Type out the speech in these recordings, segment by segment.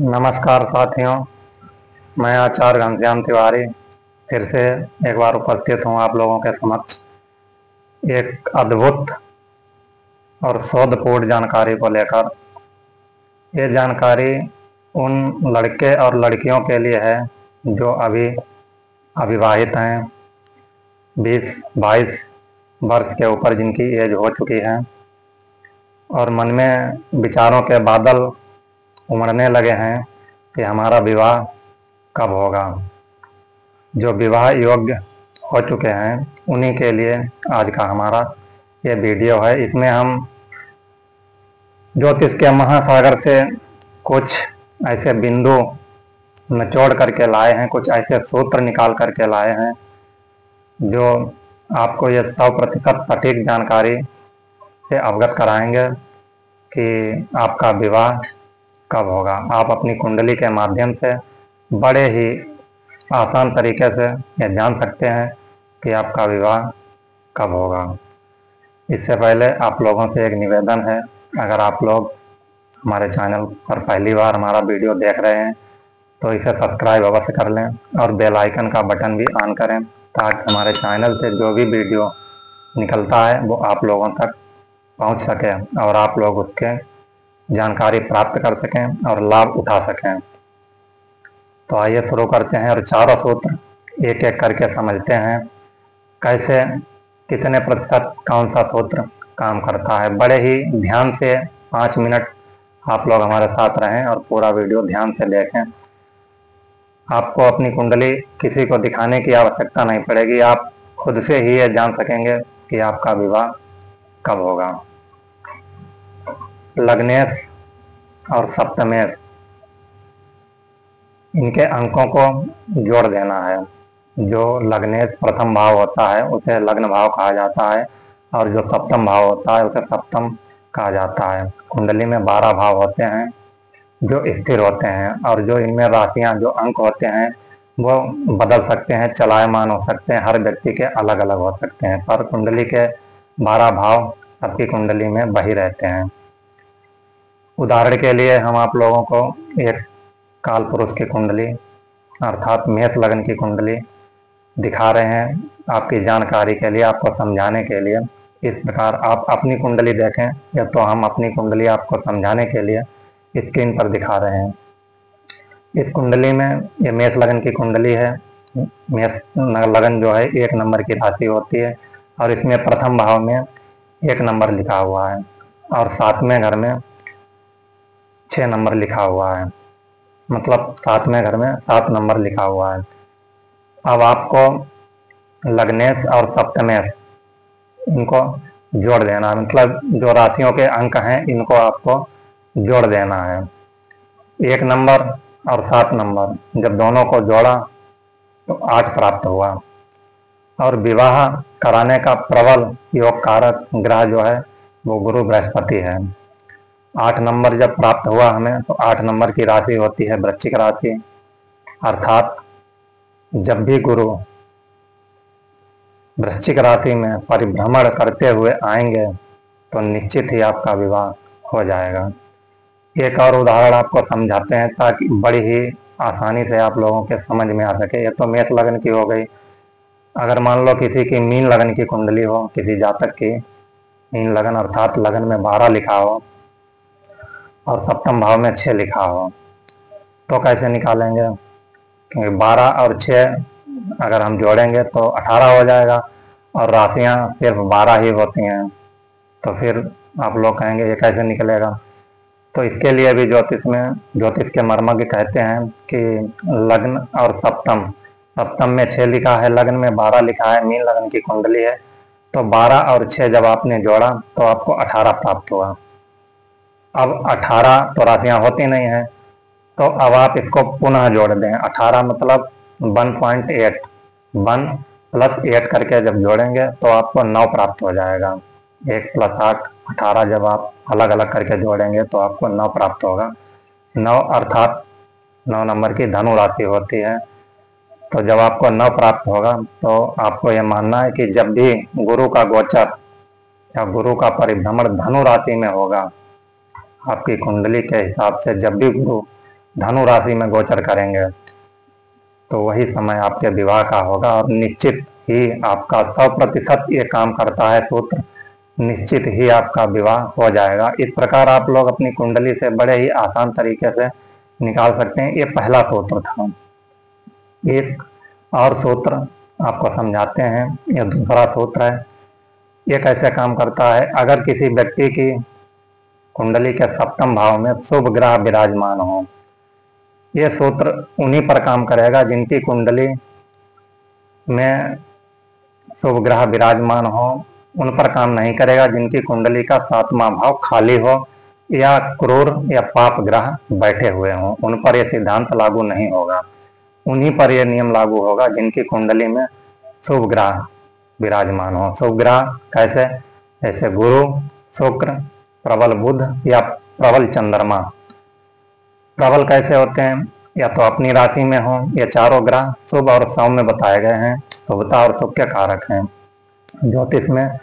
नमस्कार साथियों, मैं आचार्य घनश्याम तिवारी फिर से एक बार उपस्थित हूँ आप लोगों के समक्ष एक अद्भुत और शोधपूर्ण जानकारी को लेकर। ये जानकारी उन लड़के और लड़कियों के लिए है जो अभी अविवाहित हैं, 20-22 वर्ष के ऊपर जिनकी एज हो चुकी है और मन में विचारों के बादल उमड़ने लगे हैं कि हमारा विवाह कब होगा। जो विवाह योग्य हो चुके हैं उन्हीं के लिए आज का हमारा ये वीडियो है। इसमें हम ज्योतिष के महासागर से कुछ ऐसे बिंदु निचोड़ करके लाए हैं, कुछ ऐसे सूत्र निकाल करके लाए हैं जो आपको ये 100% सटीक जानकारी से अवगत कराएंगे कि आपका विवाह कब होगा। आप अपनी कुंडली के माध्यम से बड़े ही आसान तरीके से ये जान सकते हैं कि आपका विवाह कब होगा। इससे पहले आप लोगों से एक निवेदन है, अगर आप लोग हमारे चैनल पर पहली बार हमारा वीडियो देख रहे हैं तो इसे सब्सक्राइब अवश्य कर लें और बेल आइकन का बटन भी ऑन करें ताकि हमारे चैनल से जो भी वीडियो निकलता है वो आप लोगों तक पहुंच सके और आप लोग उसके जानकारी प्राप्त कर सकें और लाभ उठा सकें। तो आइए शुरू करते हैं और चारों सूत्र एक एक करके समझते हैं कैसे कितने प्रतिशत कौन सा सूत्र काम करता है। बड़े ही ध्यान से 5 मिनट आप लोग हमारे साथ रहें और पूरा वीडियो ध्यान से देखें। आपको अपनी कुंडली किसी को दिखाने की आवश्यकता नहीं पड़ेगी, आप खुद से ही ये जान सकेंगे कि आपका विवाह कब होगा। लग्नेश और सप्तमेश, इनके अंकों को जोड़ देना है। जो लग्नेश प्रथम भाव होता है उसे लग्न भाव कहा जाता है और जो सप्तम भाव होता है उसे सप्तम कहा जाता है। कुंडली में 12 भाव होते हैं जो स्थिर होते हैं और जो इनमें राशियां जो अंक होते हैं वो बदल सकते हैं, चलायमान हो सकते हैं, हर व्यक्ति के अलग अलग हो सकते हैं, पर कुंडली के 12 भाव सबकी कुंडली में वही रहते हैं। उदाहरण के लिए हम आप लोगों को एक काल पुरुष की कुंडली अर्थात मेष लग्न की कुंडली दिखा रहे हैं आपकी जानकारी के लिए, आपको समझाने के लिए। इस प्रकार आप अपनी कुंडली देखें या तो हम अपनी कुंडली आपको समझाने के लिए स्क्रीन पर दिखा रहे हैं। इस कुंडली में ये मेष लग्न की कुंडली है। मेष लग्न जो है 1 नंबर की राशि होती है और इसमें प्रथम भाव में 1 नंबर लिखा हुआ है और 7वें घर में 6 नंबर लिखा हुआ है, मतलब 7वें घर में 7 नंबर लिखा हुआ है। अब आपको लग्नेश और सप्तमेश इनको जोड़ देना, मतलब जो राशियों के अंक हैं इनको आपको जोड़ देना है। 1 नंबर और 7 नंबर जब दोनों को जोड़ा तो 8 प्राप्त हुआ और विवाह कराने का प्रबल योग कारक ग्रह जो है वो गुरु बृहस्पति है। 8 नंबर जब प्राप्त हुआ हमें तो 8 नंबर की राशि होती है वृश्चिक राशि, अर्थात जब भी गुरु वृश्चिक राशि में परिभ्रमण करते हुए आएंगे तो निश्चित ही आपका विवाह हो जाएगा। एक और उदाहरण आपको समझाते हैं ताकि बड़ी ही आसानी से आप लोगों के समझ में आ सके। ये तो मेष लग्न की हो गई। अगर मान लो किसी की मीन लग्न की कुंडली हो, किसी जातक की मीन लग्न अर्थात लगन में 12 लिखा हो और सप्तम भाव में 6 लिखा हो तो कैसे निकालेंगे? क्योंकि 12 और 6 अगर हम जोड़ेंगे तो 18 हो जाएगा और राशियां सिर्फ 12 ही होती हैं, तो फिर आप लोग कहेंगे ये कैसे निकलेगा। तो इसके लिए भी ज्योतिष के मर्मज्ञ कहते हैं कि लग्न और सप्तम में 6 लिखा है, लग्न में 12 लिखा है, मीन लग्न की कुंडली है, तो 12 और 6 जब आपने जोड़ा तो आपको 18 प्राप्त हुआ। अब 18 तो राशियां होती नहीं है तो अब आप इसको पुनः जोड़ दें। 18 मतलब 1.8, 1 + 8 करके जब जोड़ेंगे तो आपको 9 प्राप्त हो जाएगा। 1 + 8 18 जब आप अलग अलग करके जोड़ेंगे तो आपको 9 प्राप्त होगा। 9 अर्थात 9 नंबर की धनु राशि होती है। तो जब आपको 9 प्राप्त होगा तो आपको यह मानना है कि जब भी गुरु का गोचर या गुरु का परिभ्रमण धनु राशि में होगा, आपकी कुंडली के हिसाब से जब भी गुरु धनु राशि में गोचर करेंगे, तो वही समय आपके विवाह का होगा और निश्चित ही आपका 100% ये काम करता है सूत्र, निश्चित ही आपका विवाह हो जाएगा। इस प्रकार आप लोग अपनी कुंडली से बड़े ही आसान तरीके से निकाल सकते हैं। ये पहला सूत्र था। एक और सूत्र आपको समझाते हैं, यह दूसरा सूत्र है। ये कैसे काम करता है? अगर किसी व्यक्ति की कुंडली के सप्तम भाव में शुभ ग्रह विराजमान हो, ये सूत्र उन्हीं पर काम करेगा जिनकी कुंडली में शुभ ग्रह विराजमान हो। उन पर काम नहीं करेगा जिनकी कुंडली का 7वां भाव खाली हो या क्रूर या पाप ग्रह बैठे हुए हों। उन पर यह सिद्धांत लागू नहीं होगा। उन्हीं पर यह नियम लागू होगा जिनकी कुंडली में शुभ ग्रह विराजमान हो। शुभ ग्रह कैसे? जैसे गुरु, शुक्र, प्रबल बुध या प्रबल चंद्रमा। प्रबल कैसे होते हैं? या तो अपनी राशि में हो। ये चारों ग्रह शुभ और सौम्य बताए गए हैं, शुभता और सुख के कारक हैं। ज्योतिष में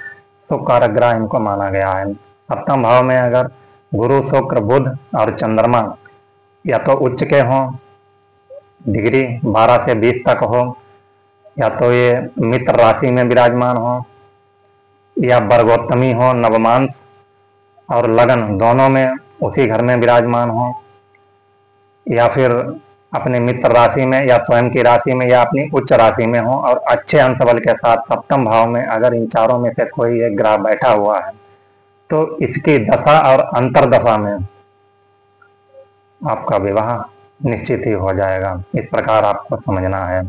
शुभ कारक ग्रह इनको माना गया है। सप्तम भाव में अगर गुरु, शुक्र, बुध और चंद्रमा या तो उच्च के हों, डिग्री 12 से 20 तक हो, या तो ये मित्र राशि में विराजमान हो, या वर्गोत्तमी हो, नवमांश और लगन दोनों में उसी घर में विराजमान हो, या फिर अपने मित्र राशि में या स्वयं की राशि में या अपनी उच्च राशि में हो और अच्छे अंश बल के साथ सप्तम भाव में अगर इन चारों में से कोई एक ग्रह बैठा हुआ है, तो इसकी दशा और अंतरदशा में आपका विवाह निश्चित ही हो जाएगा। इस प्रकार आपको समझना है।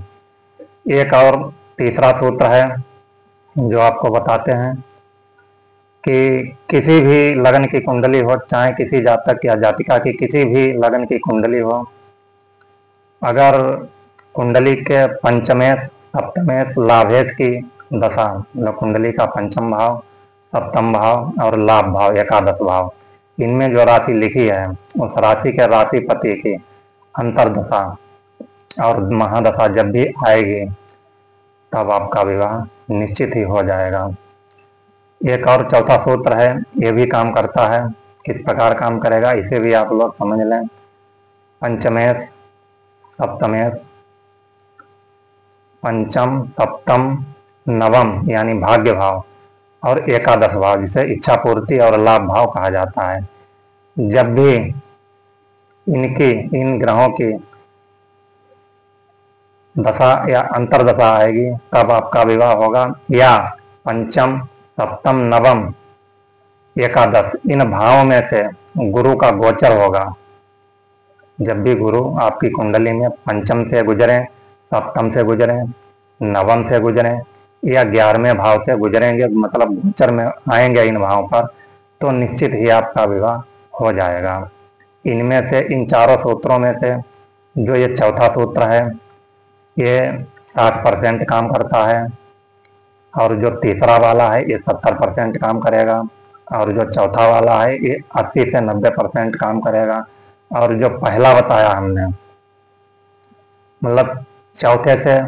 एक और तीसरा सूत्र है जो आपको बताते हैं कि किसी भी लगन की कुंडली हो, चाहे किसी जातक या जातिका की किसी भी लगन की कुंडली हो, अगर कुंडली के पंचमेश, सप्तमेश, लाभेश की दशा, कुंडली का पंचम भाव, सप्तम भाव और लाभ भाव, एकादश भाव, इनमें जो राशि लिखी है उस राशि के राशिपति की अंतरदशा और महादशा जब भी आएगी तब आपका विवाह निश्चित ही हो जाएगा। एक और चौथा सूत्र है, ये भी काम करता है। किस प्रकार काम करेगा इसे भी आप लोग समझ लें। पंचमेश, सप्तमेश, पंचम, सप्तम, नवम यानी भाग्य भाव और एकादश भाव जिसे इच्छा पूर्ति और लाभ भाव कहा जाता है, जब भी इन ग्रहों की दशा या अंतरदशा आएगी तब आपका विवाह होगा। या पंचम, सप्तम, नवम, एकादश इन भावों में से गुरु का गोचर होगा। जब भी गुरु आपकी कुंडली में पंचम से गुजरें, सप्तम से गुजरें, नवम से गुजरें या 11वें भाव से गुजरेंगे, मतलब गोचर में आएंगे इन भावों पर, तो निश्चित ही आपका विवाह हो जाएगा। इनमें से इन चारों सूत्रों में से जो ये चौथा सूत्र है ये 60% काम करता है, और जो तीसरा वाला है ये 70% काम करेगा, और जो चौथा वाला है ये 80 से 90% काम करेगा, और जो पहला बताया हमने मतलब चौथे से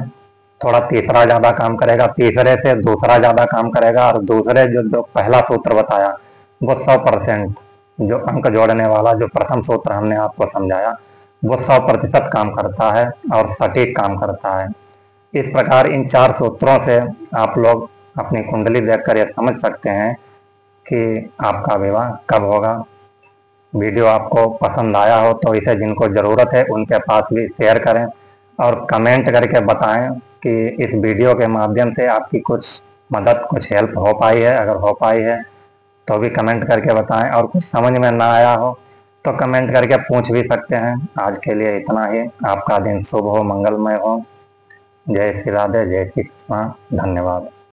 थोड़ा तीसरा ज़्यादा काम करेगा, तीसरे से दूसरा ज़्यादा काम करेगा, और दूसरे जो पहला सूत्र बताया वो 100% जो अंक जोड़ने वाला जो प्रथम सूत्र हमने आपको समझाया वो 100% काम करता है और सटीक काम करता है। इस प्रकार इन 4 सूत्रों से आप लोग अपनी कुंडली देखकर यह समझ सकते हैं कि आपका विवाह कब होगा। वीडियो आपको पसंद आया हो तो इसे जिनको ज़रूरत है उनके पास भी शेयर करें और कमेंट करके बताएं कि इस वीडियो के माध्यम से आपकी कुछ मदद, कुछ हेल्प हो पाई है। अगर हो पाई है तो भी कमेंट करके बताएं, और कुछ समझ में ना आया हो तो कमेंट करके पूछ भी सकते हैं। आज के लिए इतना ही। आपका दिन शुभ हो, मंगलमय हो। जय श्री राधे, जय श्री कृष्ण। धन्यवाद।